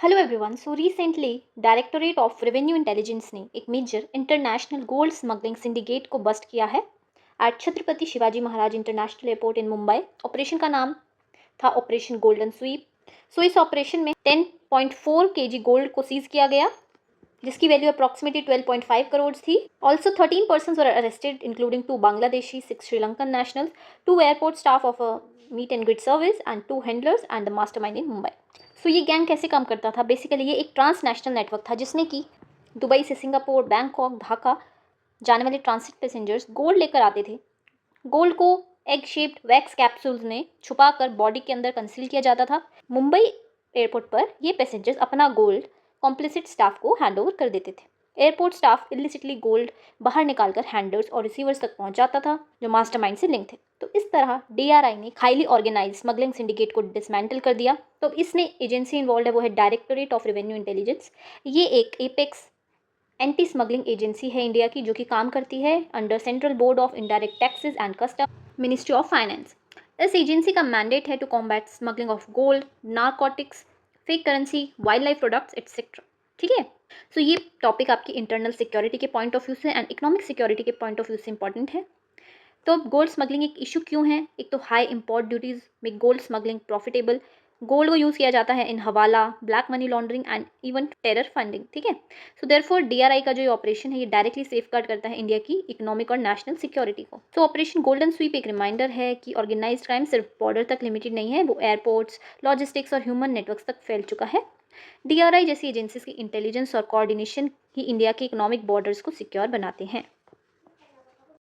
Hello everyone. So recently directorate of revenue intelligence ने एक major international gold smuggling syndicate को bust किया है at Chhatrapati Shivaji Maharaj international airport in Mumbai. Operation का नाम था ऑपरेशन गोल्डन स्वीप। सो इस ऑपरेशन में 10.4 केजी गोल्ड को सीज किया गया, जिसकी वैल्यू अप्रॉक्सीमेटली 12.5 करोड़ थी। Also 13 persons were arrested including 2 Bangladeshi, 6 Sri Lankan nationals, 2 airport staff of a meet and grid service and 2 handlers and the mastermind इन मुंबई। सो ये गैंग कैसे काम करता था? बेसिकली ये एक ट्रांसनेशनल नेटवर्क था जिसने कि दुबई से सिंगापुर, बैंकॉक, ढाका जाने वाले ट्रांसिट पैसेंजर्स गोल्ड लेकर आते थे। गोल्ड को एग शेप्ड वैक्स कैप्सूल्स में छुपाकर बॉडी के अंदर कंसील किया जाता था। मुंबई एयरपोर्ट पर ये पैसेंजर्स अपना गोल्ड कॉम्प्लिसिट स्टाफ को हैंड ओवर कर देते थे। एयरपोर्ट स्टाफ इलिसिटली गोल्ड बाहर निकालकर हैंडलर्स और रिसीवर्स तक पहुंच जाता था, जो मास्टरमाइंड से लिंक थे। तो इस तरह डीआरआई ने हाईली ऑर्गेनाइज स्मगलिंग सिंडिकेट को डिसमेंटल कर दिया। तो इसने एजेंसी इन्वॉल्व है, वो है डायरेक्टोरेट ऑफ रेवेन्यू इंटेलिजेंस। ये एक एपेक्स एंटी स्मगलिंग एजेंसी है इंडिया की, जो कि काम करती है under central board of indirect taxes and custom, ministry of finance. इस एजेंसी का मैंडेट है to combat smuggling of gold, narcotics, fake currency, wild life products etcetera. ठीक है। सो ये टॉपिक आपकी इंटरनल सिक्योरिटी के पॉइंट ऑफ व्यू से and economic security के पॉइंट ऑफ व्यू से इंपॉर्टेंट है। तो गोल्ड स्मगलिंग एक इशू क्यों है? एक तो हाई इंपोर्ट ड्यूटीज में गोल्ड स्मगलिंग प्रॉफिटेबल। गोल्ड को यूज़ किया जाता है इन हवाला, black money laundering and even terror funding. ठीक है। सो देयरफॉर डीआरआई का जो ये ऑपरेशन है, ये डायरेक्टली सेफगार्ड करता है इंडिया की इकोनॉमिक और नेशनल सिक्योरिटी को। तो ऑपरेशन गोल्डन स्वीप एक रिमाइंडर है कि ऑर्गेनाइज्ड क्राइम सिर्फ बॉर्डर तक लिमिटेड नहीं है, वो एयरपोर्ट्स, लॉजिस्टिक्स और ह्यूमन नेटवर्क्स तक फैल चुका है। डीआरआई जैसी एजेंसीज की इंटेलिजेंस और कोऑर्डिनेशन ही इंडिया के इकोनॉमिक बॉर्डर्स को सिक्योर बनाते हैं।